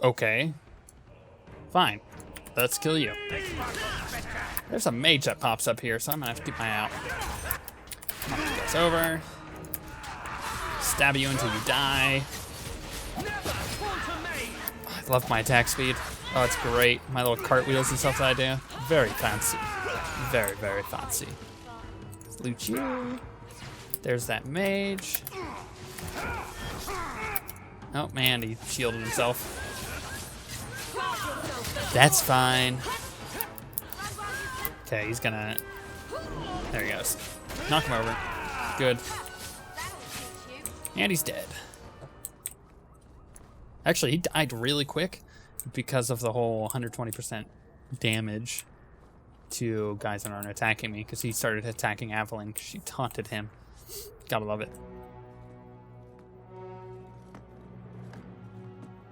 Okay. Fine. Let's kill you. There's a mage that pops up here, so I'm gonna have to keep my eye out. Come on, goes over. Stab you until you die. I love my attack speed. Oh, it's great. My little cartwheels and stuff that I do. Very fancy. Very, very fancy. Loot you. There's that mage. Oh man, he shielded himself. That's fine. Okay, he's gonna... There he goes. Knock him over. Good. And he's dead. Actually, he died really quick because of the whole 120% damage to guys that aren't attacking me, because he started attacking Aveline because she taunted him. Gotta love it.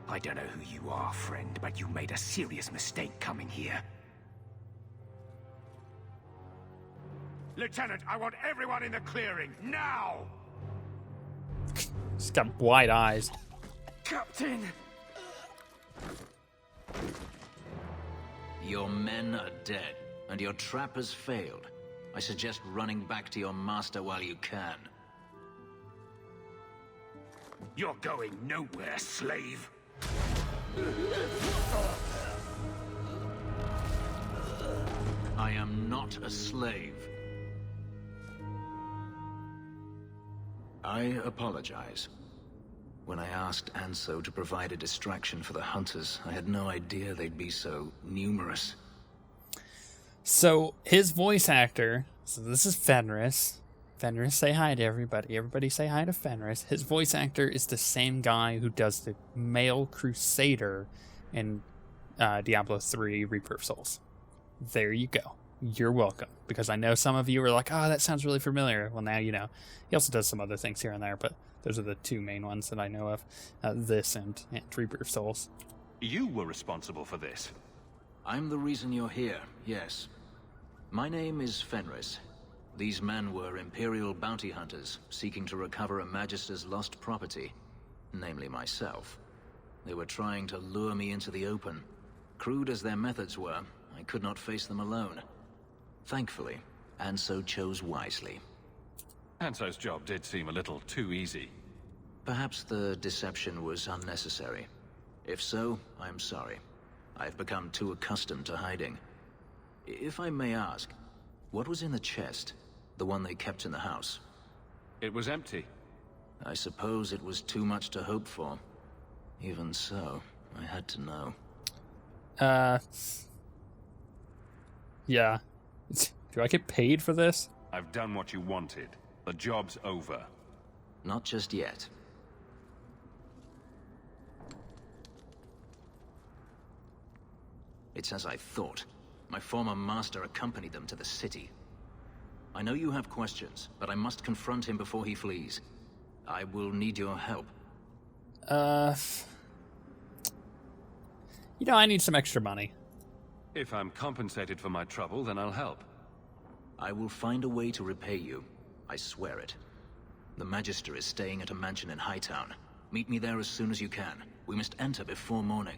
I don't know who you are, friend, but you made a serious mistake coming here. Lieutenant, I want everyone in the clearing, now! He's got wide eyes. Captain! Your men are dead, and your trap has failed. I suggest running back to your master while you can. You're going nowhere, slave! I am not a slave. I apologize. When I asked Anso to provide a distraction for the hunters, I had no idea they'd be so numerous. So, his voice actor, so this is Fenris. Fenris, say hi to everybody. Everybody say hi to Fenris. His voice actor is the same guy who does the male crusader in Diablo 3 Reaper of Souls. There you go. You're welcome. Because I know some of you are like, oh, that sounds really familiar. Well, now you know. He also does some other things here and there, but those are the two main ones that I know of. This and Reaper of Souls. You were responsible for this. I'm the reason you're here, yes. My name is Fenris. These men were Imperial bounty hunters, seeking to recover a Magister's lost property, namely myself. They were trying to lure me into the open. Crude as their methods were, I could not face them alone. Thankfully, Anso chose wisely. Anso's job did seem a little too easy. Perhaps the deception was unnecessary. If so, I'm sorry. I've become too accustomed to hiding. If I may ask, what was in the chest? The one they kept in the house? It was empty. I suppose it was too much to hope for. Even so, I had to know. Yeah. Do I get paid for this? I've done what you wanted. The job's over. Not just yet. It's as I thought. My former master accompanied them to the city. I know you have questions, but I must confront him before he flees. I will need your help. You know, I need some extra money. If I'm compensated for my trouble, then I'll help. I will find a way to repay you. I swear it. The Magister is staying at a mansion in Hightown. Meet me there as soon as you can. We must enter before morning.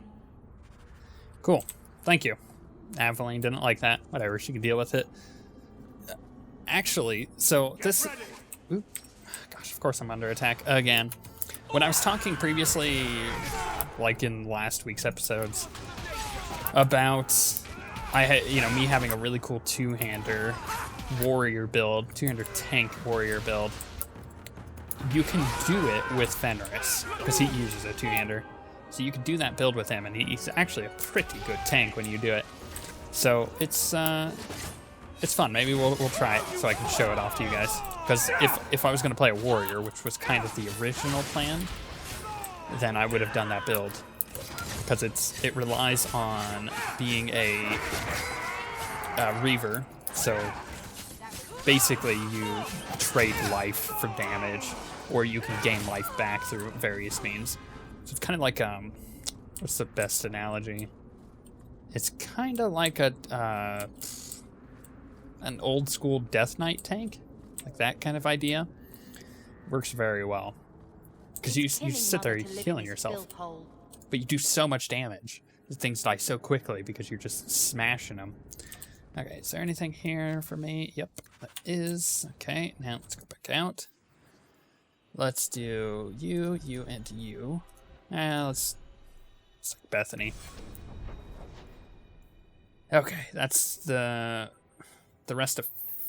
Cool. Thank you. Aveline didn't like that. Whatever, she can deal with it. Actually, so this... Oop, gosh, of course I'm under attack again. When I was talking previously, like in last week's episodes, about me having a really cool two-hander warrior build, two-hander tank warrior build, you can do it with Fenris, because he uses a two-hander. So you can do that build with him, and he's actually a pretty good tank when you do it. So it's fun. Maybe we'll try it so I can show it off to you guys. Because if I was going to play a warrior, which was kind of the original plan, then I would have done that build. Because it relies on being a Reaver. So basically you trade life for damage, or you can gain life back through various means. So it's kind of like, what's the best analogy? It's kind of like an old school Death Knight tank, like that kind of idea. Works very well. Because you sit there healing yourself. But you do so much damage. Things die so quickly because you're just smashing them. Okay, is there anything here for me? Yep, that is. Okay, now let's go back out. Let's do you, you, and you. Let's like Bethany. Okay, that's the rest of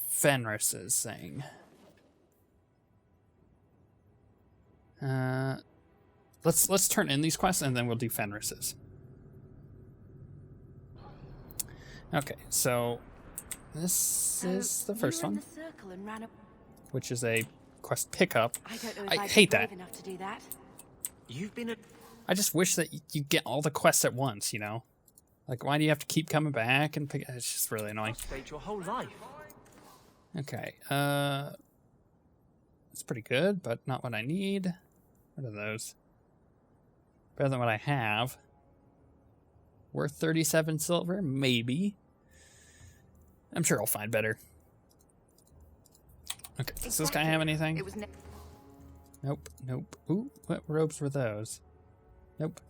Fenris's thing. Let's turn in these quests and then we'll do Fenris's. Okay, so this is the first one, which is a quest pickup. I hate that. I just wish that you get all the quests at once, you know? Like, why do you have to keep coming back and pick? It's just really annoying. Your whole life. Okay, it's pretty good, but not what I need. What are those? Better than what I have. Worth 37 silver? Maybe. I'm sure I'll find better. Okay, does this guy have anything? Nope, nope. Ooh, what robes were those? Nope.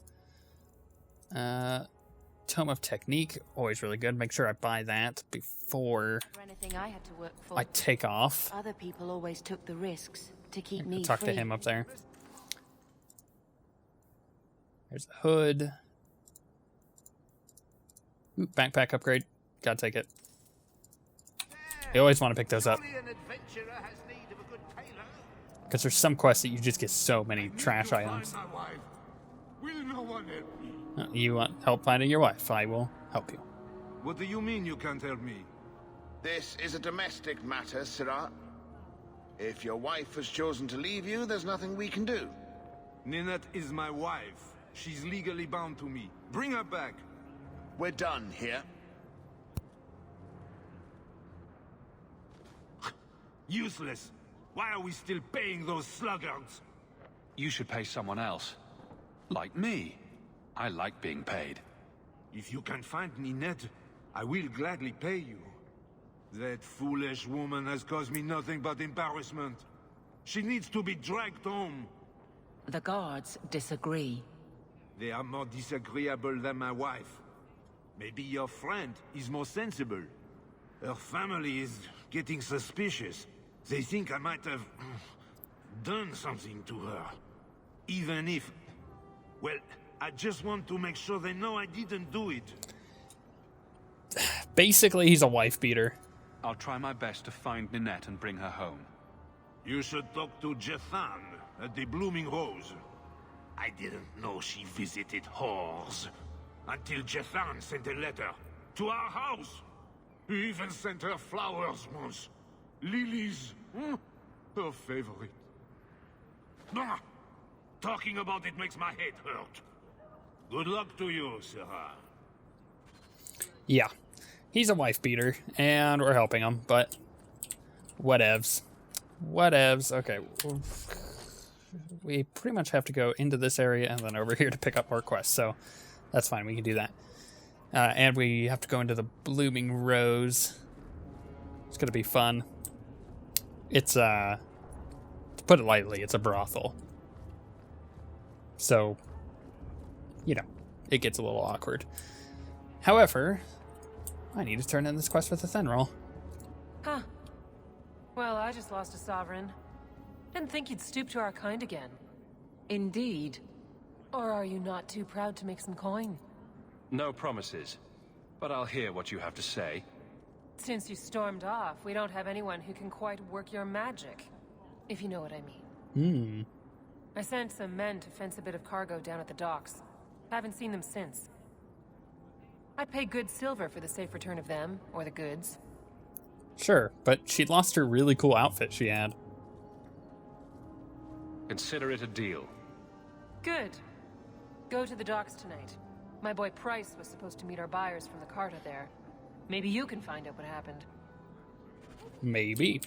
Tome of Technique, always really good. Make sure I buy that before I take off. Other people always took the risks to keep me talk to him up there. There's the hood. Ooh, backpack upgrade. Gotta take it. You always want to pick those up. Because there's some quests that you just get so many trash items. You want help finding your wife? I will help you. What do you mean you can't help me? This is a domestic matter, Sirrah. If your wife has chosen to leave you, there's nothing we can do. Ninette is my wife. She's legally bound to me. Bring her back. We're done here. Useless. Why are we still paying those sluggards? You should pay someone else. Like me. I like being paid. If you can find Ninette, I will gladly pay you. That foolish woman has caused me nothing but embarrassment. She needs to be dragged home. The guards disagree. They are more disagreeable than my wife. Maybe your friend is more sensible. Her family is getting suspicious. They think I might have done something to her. Even if... Well, I just want to make sure they know I didn't do it. Basically, he's a wife beater. I'll try my best to find Ninette and bring her home. You should talk to Jethan at the Blooming Rose. I didn't know she visited whores. Until Jethan sent a letter to our house. He even sent her flowers once. Lilies. Her favorite. Ah, talking about it makes my head hurt. Good luck to you, Sarah. Yeah. He's a wife beater, and we're helping him, but whatevs. Whatevs. Okay. We pretty much have to go into this area and then over here to pick up more quests, so that's fine. We can do that. And we have to go into the Blooming Rose. It's going to be fun. It's, to put it lightly, it's a brothel. So, you know, it gets a little awkward. However, I need to turn in this quest with the Thenril. Huh. Well, I just lost a sovereign. Didn't think you'd stoop to our kind again. Indeed. Or are you not too proud to make some coin? No promises, but I'll hear what you have to say. Since you stormed off, we don't have anyone who can quite work your magic. If you know what I mean. I sent some men to fence a bit of cargo down at the docks. Haven't seen them since. I'd pay good silver for the safe return of them, or the goods. Sure, but she lost her really cool outfit she had. Consider it a deal. Good. Go to the docks tonight. My boy Price was supposed to meet our buyers from the Carta there. Maybe you can find out what happened. Maybe.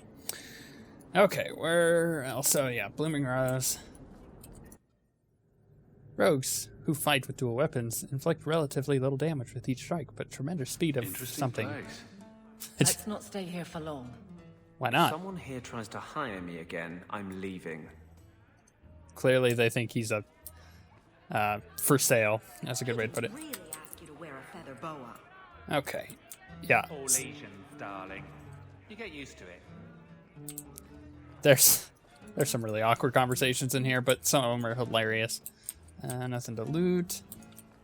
Okay, where else? Oh yeah, Blooming Rose. Rogues who fight with dual weapons inflict relatively little damage with each strike, but tremendous speed of Interesting something. place. Let's not stay here for long. Why not? If someone here tries to hire me again, I'm leaving. Clearly they think he's a for sale. That's a good way to put it. Really ask you to wear a feather boa. Okay. Yeah. All Asians, darling. You get used to it. There's some really awkward conversations in here, but some of them are hilarious. Nothing to loot.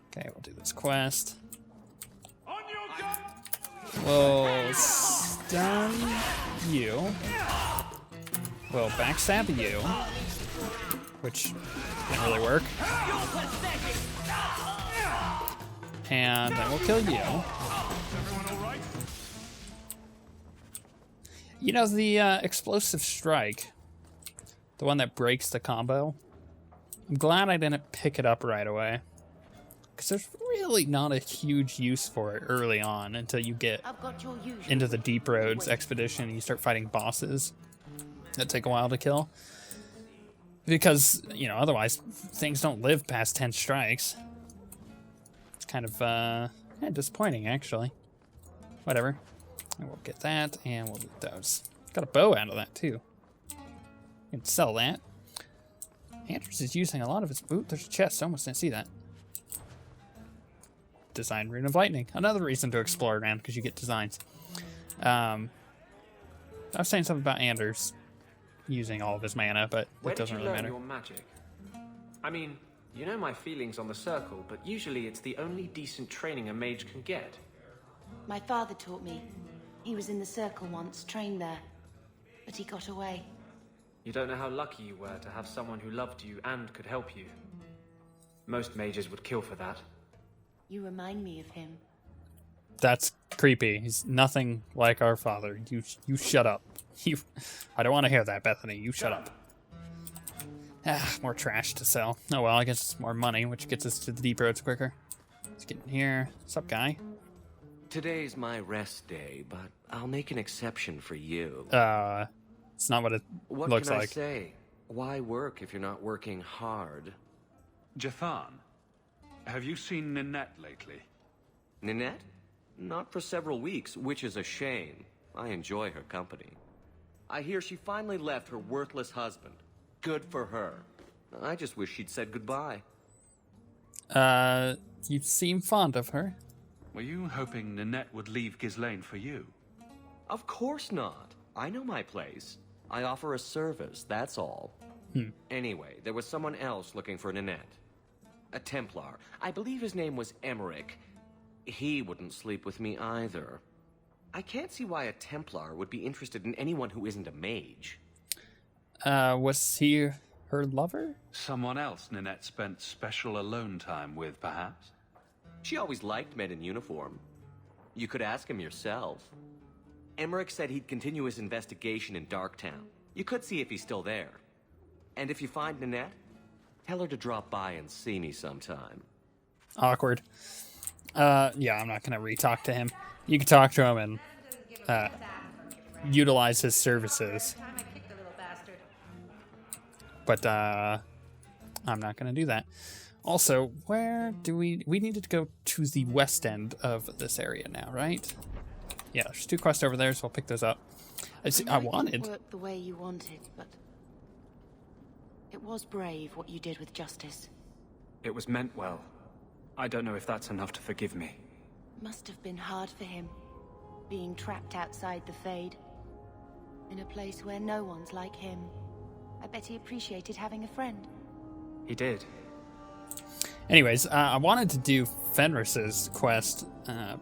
Okay, we'll do this quest. We'll stun you. We'll backstab you, which didn't really work. And then we'll kill you. You know, the explosive strike, the one that breaks the combo, I'm glad I didn't pick it up right away. Because there's really not a huge use for it early on until you get into the Deep Roads expedition and you start fighting bosses that take a while to kill. Because, you know, otherwise things don't live past 10 strikes. It's kind of disappointing, actually. Whatever. And we'll get that, and we'll loot those. Got a bow out of that, too. You can sell that. Anders is using a lot of his... Ooh, there's a chest. I almost didn't see that. Design Rune of Lightning. Another reason to explore around, because you get designs. I was saying something about Anders using all of his mana, but it doesn't really matter. Where did you learn your magic? I mean, you know my feelings on the circle, but usually it's the only decent training a mage can get. My father taught me. He was in the circle once, trained there. But he got away. You don't know how lucky you were to have someone who loved you and could help you. Most mages would kill for that. You remind me of him. That's creepy. He's nothing like our father. You shut up. I don't want to hear that, Bethany. You shut up. More trash to sell. Oh well, I guess it's more money, which gets us to the Deep Roads quicker. Let's get in here. What's up, guy? Today's my rest day, but I'll make an exception for you. It's not what it looks like. What can I say? Why work if you're not working hard? Jathan, have you seen Ninette lately? Ninette? Not for several weeks, which is a shame. I enjoy her company. I hear she finally left her worthless husband. Good for her. I just wish she'd said goodbye. You seem fond of her. Were you hoping Ninette would leave Ghislaine for you? Of course not. I know my place. I offer a service, that's all. Anyway, there was someone else looking for Ninette. A Templar. I believe his name was Emmerich. He wouldn't sleep with me either. I can't see why a Templar would be interested in anyone who isn't a mage. Was he her lover? Someone else Ninette spent special alone time with, perhaps? She always liked men in uniform. You could ask him yourself. Emmerich said he'd continue his investigation in Darktown. You could see if he's still there. And if you find Ninette, tell her to drop by and see me sometime. Awkward. Yeah, I'm not gonna re-talk to him. You can talk to him and utilize his services. But I'm not gonna do that. Also, where do we needed to go to the west end of this area now, right? Yeah, there's 2 quests over there, so I'll pick those up. I wanted. It worked the way you wanted, but it was brave what you did with justice. It was meant well. I don't know if that's enough to forgive me. Must have been hard for him, being trapped outside the Fade, in a place where no one's like him. I bet he appreciated having a friend. He did. Anyways, I wanted to do Fenris's quest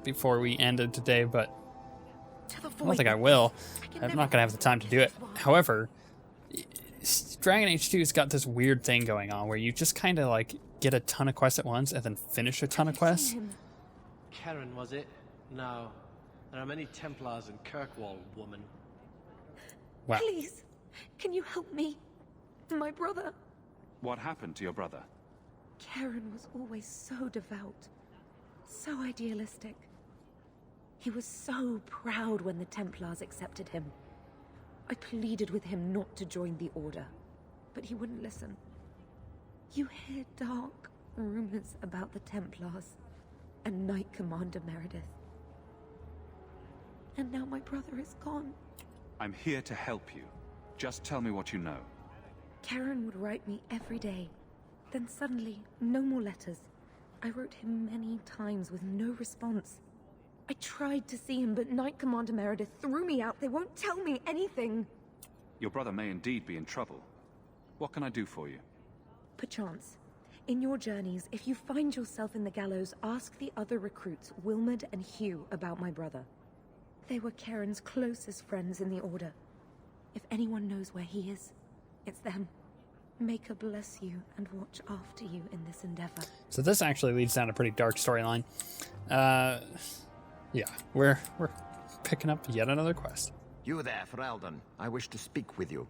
before we ended today, but I don't think I will. I'm not going to have the time to do it. However, Dragon Age 2's got this weird thing going on where you just kind of like get a ton of quests at once and then finish a ton of quests. Karen, was it? No. There are many Templars in Kirkwall, woman. Wow. Please, can you help me? My brother. What happened to your brother? Karen was always so devout, so idealistic. He was so proud when the Templars accepted him. I pleaded with him not to join the Order, but he wouldn't listen. You hear dark rumors about the Templars and Knight Commander Meredith. And now my brother is gone. I'm here to help you. Just tell me what you know. Karen would write me every day. Then suddenly, no more letters. I wrote him many times with no response. I tried to see him, but Knight Commander Meredith threw me out. They won't tell me anything. Your brother may indeed be in trouble. What can I do for you? Perchance. In your journeys, if you find yourself in the gallows, ask the other recruits, Wilmerd and Hugh, about my brother. They were Karen's closest friends in the Order. If anyone knows where he is, it's them. May God bless you and watch after you in this endeavor. So this actually leads down a pretty dark storyline. Yeah, we're picking up yet another quest. You there, Ferelden. I wish to speak with you.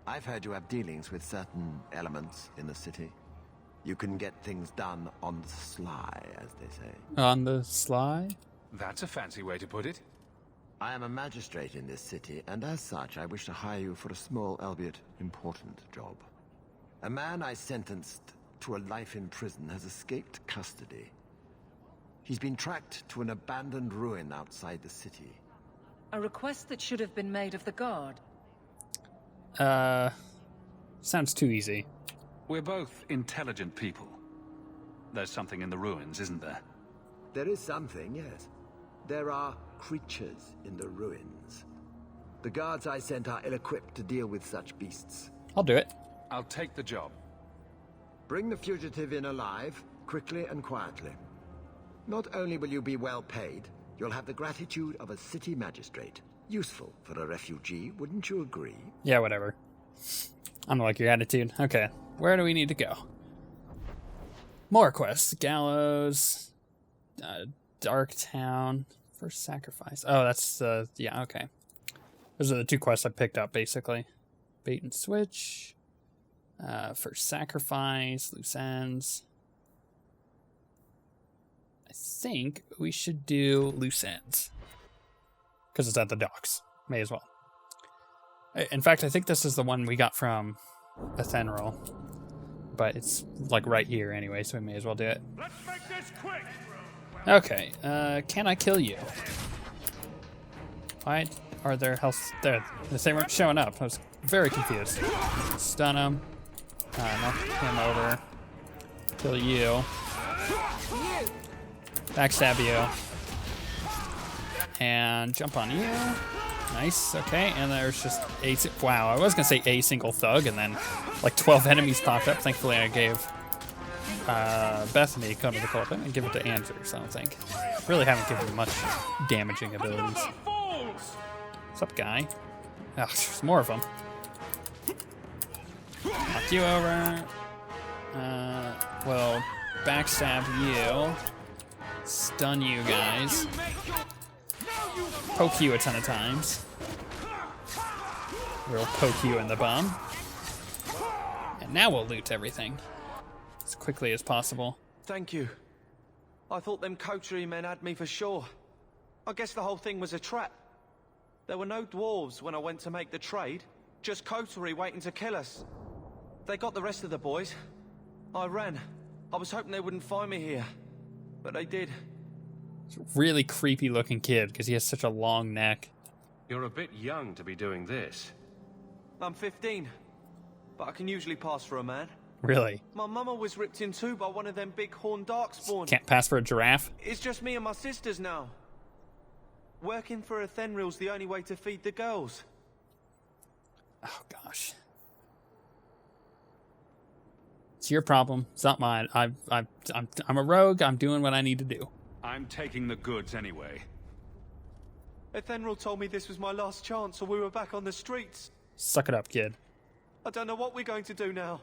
I've heard you have dealings with certain elements in the city. You can get things done on the sly, as they say. On the sly? That's a fancy way to put it. I am a magistrate in this city, and as such, I wish to hire you for a small, albeit important, job. A man I sentenced to a life in prison has escaped custody. He's been tracked to an abandoned ruin outside the city. A request that should have been made of the guard. Sounds too easy. We're both intelligent people. There's something in the ruins, isn't there? There is something, yes. There are creatures in the ruins. The guards I sent are ill-equipped to deal with such beasts. I'll do it. I'll take the job. Bring the fugitive in alive, quickly and quietly. Not only will you be well paid, you'll have the gratitude of a city magistrate. Useful for a refugee, wouldn't you agree? Yeah, whatever. I don't like your attitude. Okay, where do we need to go? More quests. Gallows. Dark Town. First sacrifice. Oh, that's, yeah, okay. Those are the two quests I picked up, basically. Bait and switch. First sacrifice. Loose ends. I think we should do loose ends. Because it's at the docks. May as well. In fact, I think this is the one we got from Merril. But it's like right here anyway, so we may as well do it. Let's make this quick. Okay, can I kill you? Why are there health there? They weren't showing up. I was very confused. Stun him. Knock him over. Kill you. Backstab you. And jump on you. Nice, okay, and there's just a... Wow, I was going to say a single thug, and then like 12 enemies popped up. Thankfully, I gave Bethany Come to the Court and give it to Anders, I don't think. Really haven't given much damaging abilities. What's up, guy? Oh, there's more of them. Knock you over. Well, backstab you. Stun you guys. Poke you a ton of times. We'll poke you in the bum. And now we'll loot everything as quickly as possible. Thank you. I thought them coterie men had me for sure. I guess the whole thing was a trap. There were no dwarves when I went to make the trade. Just coterie waiting to kill us. They got the rest of the boys. I ran. I was hoping they wouldn't find me here. But they did. Really creepy looking kid because he has such a long neck. You're a bit young to be doing this. I'm 15, but I can usually pass for a man. Really? My mama was ripped in two by one of them big horned darkspawn. Can't pass for a giraffe? It's just me and my sisters now. Working for a Fenril's the only way to feed the girls. Oh gosh. It's your problem. It's not mine. I'm a rogue. I'm doing what I need to do. I'm taking the goods anyway. Fenril told me this was my last chance, or we were back on the streets. Suck it up, kid. I don't know what we're going to do now.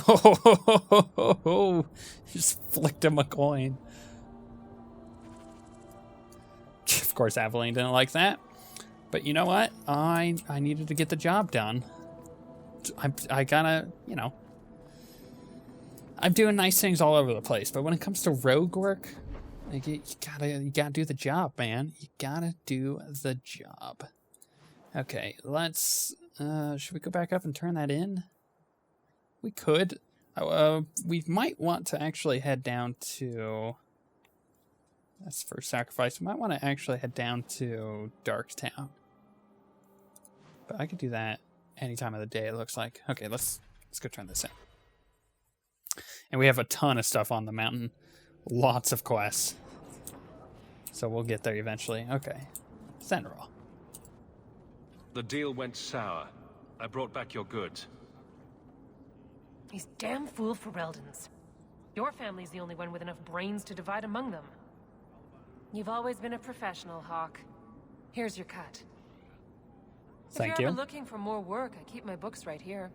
Oh, just flicked him a coin. Of course, Aveline didn't like that. But you know what? I needed to get the job done. I gotta, you know. I'm doing nice things all over the place, but when it comes to rogue work, like, you gotta do the job, man. You gotta do the job. Okay, let's. Should we go back up and turn that in? We could. We might want to actually head down to That's for sacrifice. We might want to actually head down to Darktown. But I could do that any time of the day, it looks like. Okay, let's go turn this in. And we have a ton of stuff on the mountain. Lots of quests. So we'll get there eventually. Okay. Fenris. The deal went sour. I brought back your goods. These damn fool Fereldans. Your family's the only one with enough brains to divide among them. You've always been a professional, Hawke. Here's your cut. Thank If you're you. ever looking for more work, I keep my books right here.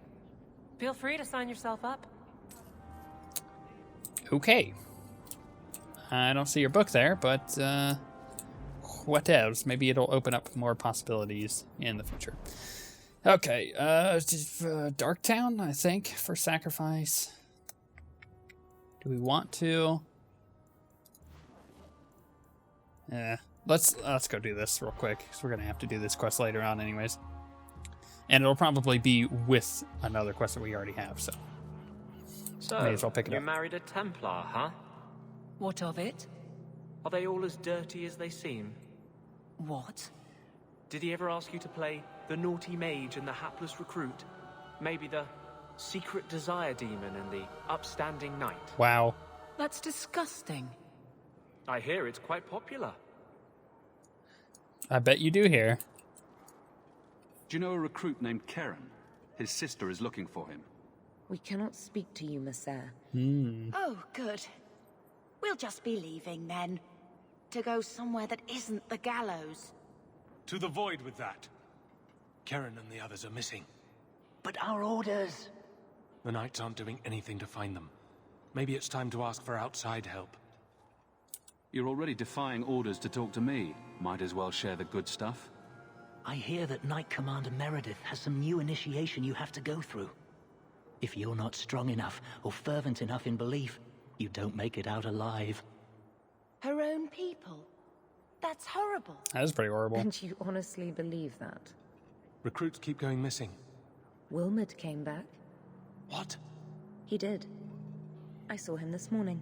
Feel free to sign yourself up. Okay. I don't see your book there, but what else? Maybe it'll open up more possibilities in the future. Okay, Darktown, I think, for sacrifice. Do we want to? Let's go do this real quick, because we're gonna have to do this quest later on anyways. And it'll probably be with another quest that we already have, so may as well pick it you up. married a Templar, huh? What of it? Are they all as dirty as they seem? What? Did he ever ask you to play the naughty mage and the hapless recruit? Maybe the secret desire demon and the upstanding knight? Wow. That's disgusting. I hear it's quite popular. I bet you do here. Do you know a recruit named Karen? His sister is looking for him. We cannot speak to you, Messer. Oh, good. We'll just be leaving then. To go somewhere that isn't the gallows. To the void with that. Karen and the others are missing. But our orders... The Knights aren't doing anything to find them. Maybe it's time to ask for outside help. You're already defying orders to talk to me. Might as well share the good stuff. I hear that Knight Commander Meredith has some new initiation you have to go through. If you're not strong enough or fervent enough in belief, you don't make it out alive. Her own people? That's horrible. That is pretty horrible. And you honestly believe that? Recruits keep going missing. Wilmot came back. What? He did. I saw him this morning.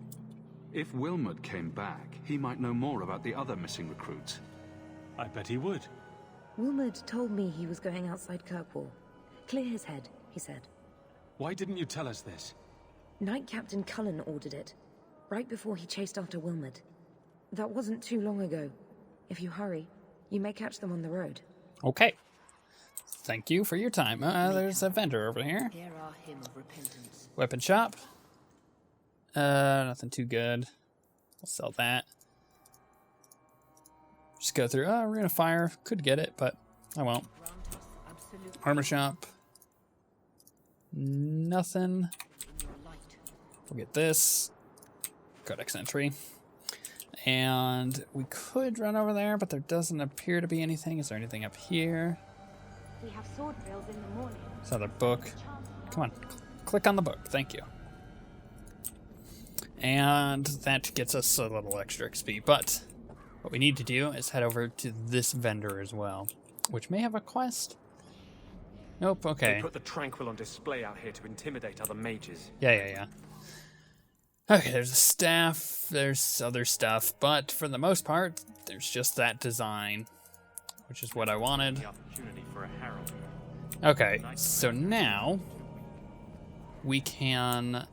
If Wilmot came back, he might know more about the other missing recruits. I bet he would. Wilmot told me he was going outside Kirkwall. Clear his head, he said. Why didn't you tell us this? Knight Captain Cullen ordered it, right before he chased after Wilmot. That wasn't too long ago. If you hurry, you may catch them on the road. Okay. Thank you for your time. There's a vendor over here. Here are hymn of repentance. Weapon shop. Nothing too good. We'll sell that. Just go through. We're gonna fire. Could get it, but I won't. Armor shop. Nothing. We'll get this. Codex entry. And we could run over there, but there doesn't appear to be anything. Is there anything up here? We have sword drills in the morning. This other book. Come on. Click on the book. Thank you. And that gets us a little extra XP. But what we need to do is head over to this vendor as well, which may have a quest. Nope, okay. They put the Tranquil on display out here to intimidate other mages. Yeah. Okay, there's a staff, there's other stuff, but for the most part, there's just that design, which is what I wanted. The opportunity for a herald. Okay, so now we can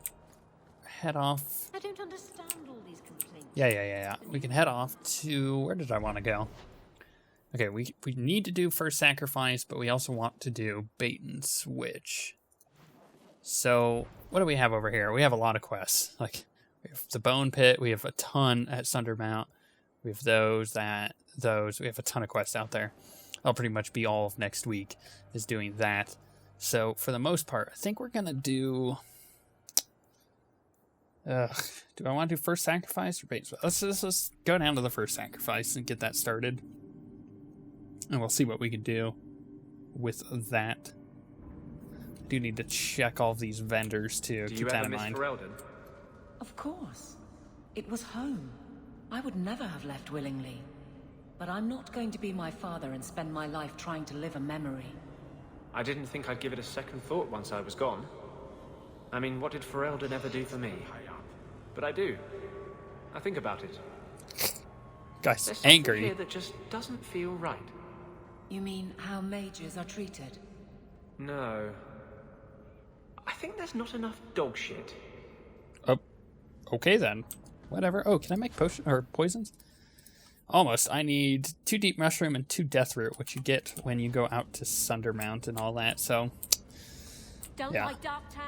head off. I don't understand all these complaints. Yeah. We can head off to, where did I want to go? Okay, we need to do first sacrifice, but we also want to do bait and switch. So what do we have over here? We have a lot of quests. Like we have the Bone Pit, we have a ton at Sundermount, we have those. We have a ton of quests out there. I'll pretty much be all of next week is doing that. So for the most part, I think we're gonna do. Do I want to do first sacrifice or bait? Let's go down to the first sacrifice and get that started, and we'll see what we can do with that. Do need to check all of these vendors too. Keep that in mind. Of course. It was home. I would never have left willingly. But I'm not going to be my father and spend my life trying to live a memory. I didn't think I'd give it a second thought once I was gone. I mean, what did Ferelden ever do for me? But I do. I think about it. Guy's There's something angry. here that just doesn't feel right. You mean how mages are treated? No. I think there's not enough dog shit. Oh, okay then. Whatever. Oh, can I make potion or poisons? Almost. I need 2 deep mushroom and 2 death root, which you get when you go out to Sundermount and all that. So, Don't yeah. like dark tan?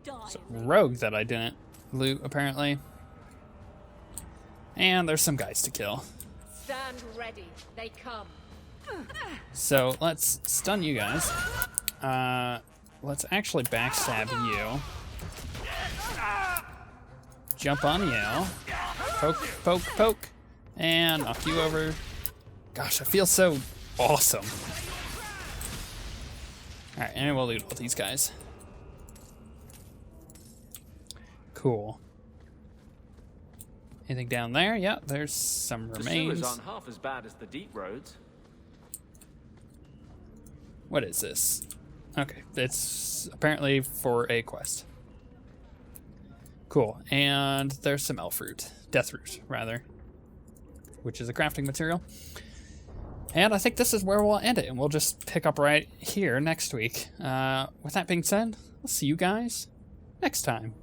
Die. So, rogue that I didn't loot apparently. And there's some guys to kill. Stand ready. They come. So let's stun you guys. Let's actually backstab you. Jump on you. Poke, poke, poke. And knock you over. Gosh, I feel so awesome. Alright, and we'll loot all these guys. Cool. Anything down there? Yeah, there's some remains. The sewers aren't half as bad as the deep roads. What is this? Okay, it's apparently for a quest. Cool, and there's some elf root. Death root, rather. Which is a crafting material. And I think this is where we'll end it, and we'll just pick up right here next week. With that being said, I'll see you guys next time.